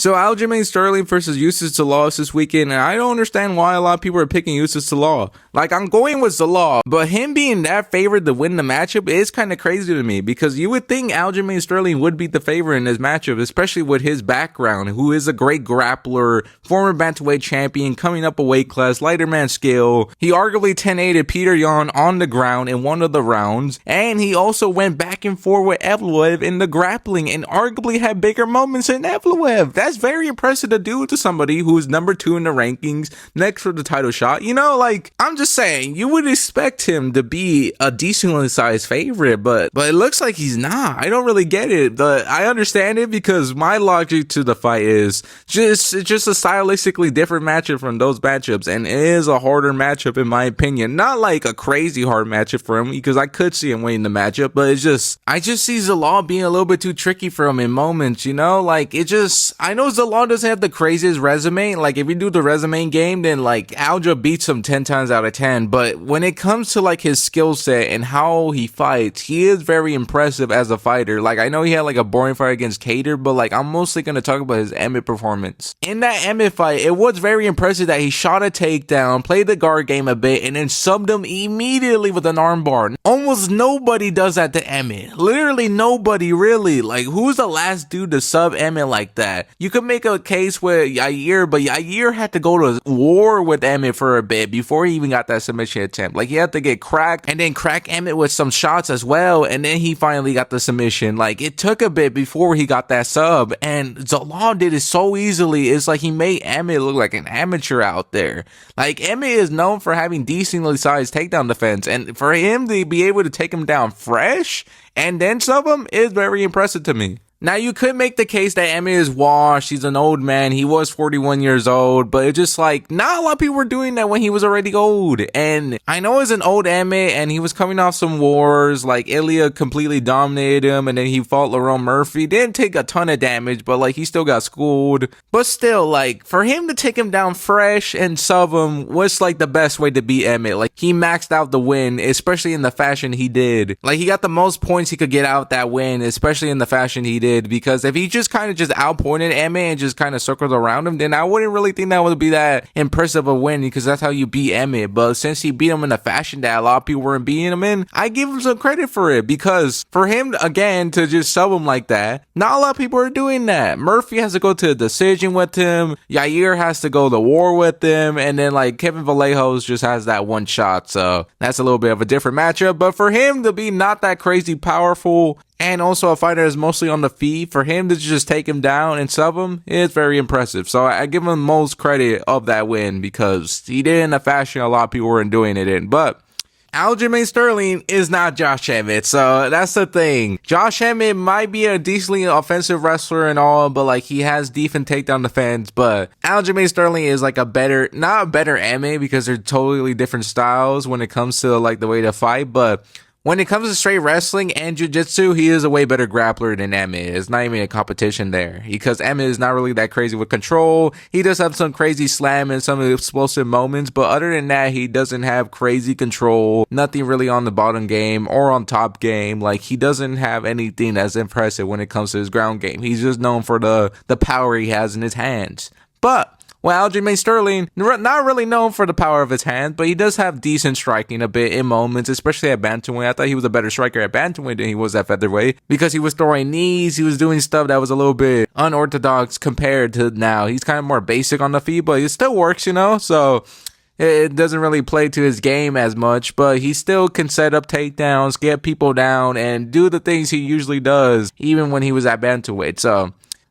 So Aljamain Sterling versus Youssef Zalal this weekend, and I don't understand why a lot of people are picking Youssef Zalal. Like, I'm going with Zalal, but him being that favorite to win the matchup is kind of crazy to me, because you would think Aljamain Sterling would beat the favorite in this matchup, especially with his background, who is a great grappler, former bantamweight champion, coming up a weight class, lighter man skill. He arguably 10-8'd Peter Yan on the ground in one of the rounds, and he also went back and forth with Evloev in the grappling and arguably had bigger moments than Evloev. That's very impressive to do to somebody who's number 2 in the rankings, next for the title shot. You know, like, I'm just saying, you would expect him to be a decently sized favorite, but it looks like he's not. I don't really get it, but I understand it because my logic to the fight is just a stylistically different matchup from those matchups, and it is a harder matchup in my opinion. Not like a crazy hard matchup for him, because I could see him winning the matchup, but I just see Zalal being a little bit too tricky for him in moments, you know? Like, I know Zalal doesn't have the craziest resume. Like, if you do the resume game, then like Alja beats him 10 times out of 10. But when it comes to like his skill set and how he fights, he is very impressive as a fighter. Like, I know he had like a boring fight against Cater, but like I'm mostly going to talk about his Emmett performance. In that Emmett fight, it was very impressive that he shot a takedown, played the guard game a bit, and then subbed him immediately with an armbar. Almost nobody does that to Emmett. Literally nobody, really. Like, who's the last dude to sub Emmett like that? You could make a case with Yair, but Yair had to go to war with Emmett for a bit before he even got that submission attempt. Like, he had to get cracked and then crack Emmett with some shots as well, and then he finally got the submission. Like, it took a bit before he got that sub, and Zalal did it so easily. It's like he made Emmett look like an amateur out there. Like, Emmett is known for having decently sized takedown defense, and for him to be able to take him down fresh and then sub him is very impressive to me. Now, you could make the case that Emmett is washed. He's an old man. He was 41 years old, but it's just like, not a lot of people were doing that when he was already old. And I know it's an old Emmett, and he was coming off some wars. Like, Ilya completely dominated him, and then he fought Lerone Murphy. Didn't take a ton of damage, but like, he still got schooled. But still, like, for him to take him down fresh and sub him was like the best way to beat Emmett. Like, he maxed out the win, especially in the fashion he did. Like, he got the most points he could get out that win, especially in the fashion he did. Because if he just kind of outpointed Emmett and just kind of circled around him, then I wouldn't really think that would be that impressive a win, because that's how you beat Emmett. But since he beat him in a fashion that a lot of people weren't beating him in, I give him some credit for it, because for him again to just sub him like that, not a lot of people are doing that. Murphy has to go to a decision with him, Yair has to go to war with him, and then like Kevin Vallejos just has that one shot. So that's a little bit of a different matchup. But for him to be not that crazy powerful, and also a fighter is mostly on the feet, for him to just take him down and sub him is very impressive. So I give him most credit of that win, because he did it in a fashion a lot of people weren't doing it in. But Aljamain Sterling is not Josh Emmett, so that's the thing. Josh Emmett might be a decently offensive wrestler and all, but like, he has decent takedown defense. But Aljamain Sterling is like not a better Emmett, because they're totally different styles when it comes to like the way to fight. But when it comes to straight wrestling and jiu-jitsu, he is a way better grappler than Emmett. It's not even a competition there, because Emmett is not really that crazy with control. He does have some crazy slam and some explosive moments, but other than that, he doesn't have crazy control. Nothing really on the bottom game or on top game. Like, he doesn't have anything that's impressive when it comes to his ground game. He's just known for the power he has in his hands. But well, Aljamain Sterling, not really known for the power of his hands, but he does have decent striking a bit in moments, especially at bantamweight. I thought he was a better striker at bantamweight than he was at featherweight, because he was throwing knees, he was doing stuff that was a little bit unorthodox compared to now. He's kind of more basic on the feet, but it still works, you know? So it doesn't really play to his game as much, but he still can set up takedowns, get people down, and do the things he usually does, even when he was at bantamweight.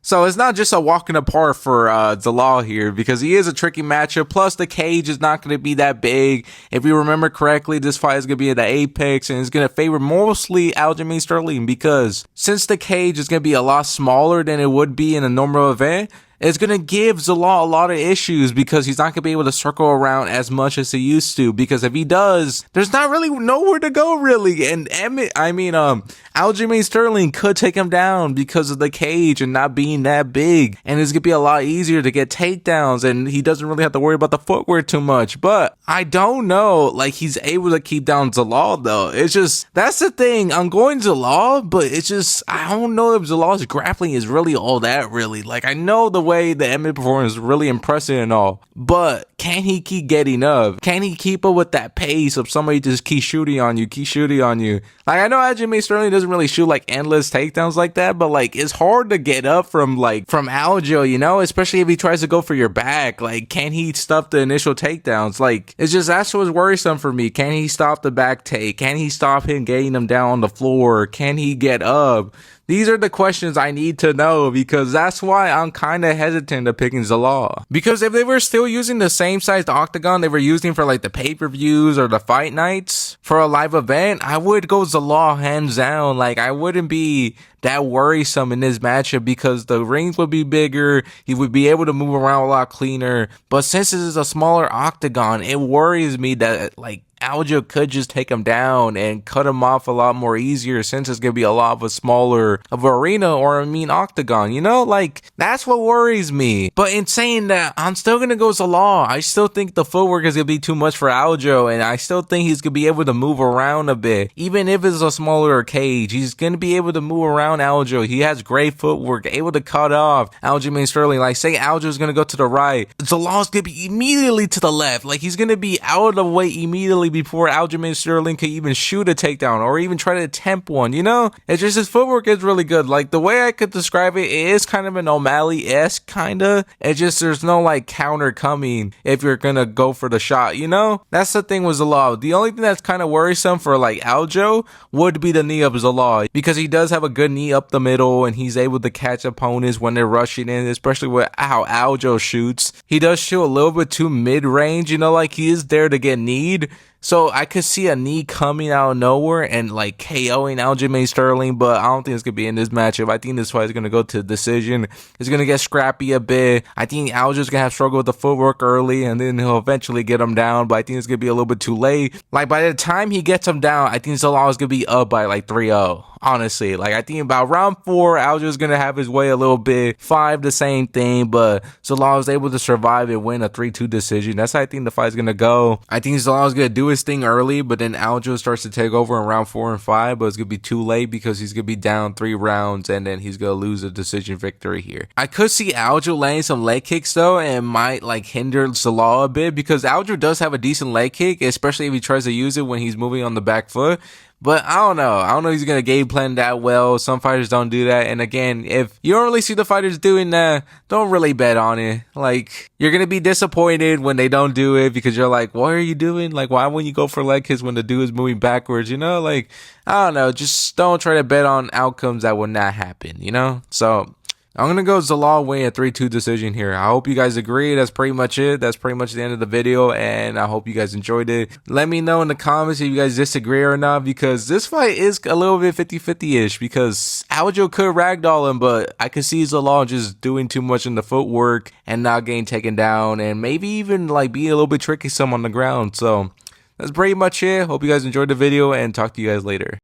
So it's not just a walk in the park for Zalal here, because he is a tricky matchup. Plus, the cage is not going to be that big. If you remember correctly, this fight is going to be at the Apex, and it's going to favor mostly Aljamain Sterling, because since the cage is going to be a lot smaller than it would be in a normal event, it's going to give Zalal a lot of issues, because he's not going to be able to circle around as much as he used to, because if he does, there's not really nowhere to go, really. And Aljamain Sterling could take him down because of the cage and not being that big, and it's going to be a lot easier to get takedowns, and he doesn't really have to worry about the footwear too much. But I don't know, like, he's able to keep down Zalal, though. It's just, that's the thing. I'm going Zalal, but it's just, I don't know if Zalal's grappling is really all that, really. Like, I know the way the MMA performance is really impressive and all, but can he keep getting up? Can he keep up with that pace of somebody just keep shooting on you? Like, I know Aljamain Sterling doesn't really shoot like endless takedowns like that, but like it's hard to get up from Aljo, you know, especially if he tries to go for your back. Like, can he stop the initial takedowns? Like, it's just, that's what's worrisome for me. Can he stop the back take? Can he stop him getting him down on the floor? Can he get up? These are the questions I need to know, because that's why I'm kind of hesitant to picking Zalal. Because if they were still using the same sized octagon they were using for like the pay-per-views or the fight nights for a live event, I would go Zalal hands down. Like, I wouldn't be that worrisome in this matchup because the rings would be bigger. He would be able to move around a lot cleaner. But since this is a smaller octagon, it worries me that like Aljo could just take him down and cut him off a lot more easier, since it's going to be a lot of a smaller of an arena, or octagon, you know? Like, that's what worries me. But in saying that, I'm still going to go Zalal. I still think the footwork is going to be too much for Aljo, and I still think he's going to be able to move around a bit. Even if it's a smaller cage, he's going to be able to move around Aljo. He has great footwork, able to cut off Aljamain Sterling. Like, say Aljo's going to go to the right, Zalal's going to be immediately to the left. Like, he's going to be out of the way immediately before Aljamain Sterling could even shoot a takedown or even try to attempt one, you know? It's just, his footwork is really good. Like, the way I could describe it is kind of an O'Malley-esque, kinda. It's just, there's no like counter coming if you're gonna go for the shot, you know? That's the thing with Zalal. The only thing that's kind of worrisome for like Aljo would be the knee of Zalal, because he does have a good knee up the middle and he's able to catch opponents when they're rushing in, especially with how Aljo shoots. He does shoot a little bit too mid-range, you know, like he is there to get kneed. So I could see a knee coming out of nowhere and like KOing Aljamain Sterling, but I don't think it's going to be in this matchup. I think this fight is going to go to decision. It's going to get scrappy a bit. I think Aljo's going to have struggle with the footwork early, and then he'll eventually get him down, but I think it's going to be a little bit too late. Like, by the time he gets him down, I think Zalal is going to be up by like 3-0. Honestly, like, I think about round 4, Aljo's going to have his way a little bit. 5, the same thing, but Zalal is able to survive and win a 3-2 decision. That's how I think the fight's going to go. I think Zalal is going to do his thing early, but then Aljo starts to take over in round 4 and 5, but it's going to be too late because he's going to be down 3 rounds and then he's going to lose a decision victory here. I could see Aljo laying some leg kicks though, and might like hinder Zalal a bit, because Aljo does have a decent leg kick, especially if he tries to use it when he's moving on the back foot. But I don't know if he's going to game plan that well. Some fighters don't do that. And again, if you don't really see the fighters doing that, don't really bet on it. Like, you're going to be disappointed when they don't do it, because you're like, what are you doing? Like, why wouldn't you go for leg kicks when the dude is moving backwards? You know, like, I don't know. Just don't try to bet on outcomes that will not happen, you know? So I'm going to go Zalal win a 3-2 decision here. I hope you guys agree. That's pretty much it. That's pretty much the end of the video, and I hope you guys enjoyed it. Let me know in the comments if you guys disagree or not, because this fight is a little bit 50-50-ish, because Aljo could ragdoll him, but I could see Zalal just doing too much in the footwork and not getting taken down, and maybe even like being a little bit tricky some on the ground. So that's pretty much it. Hope you guys enjoyed the video, and talk to you guys later.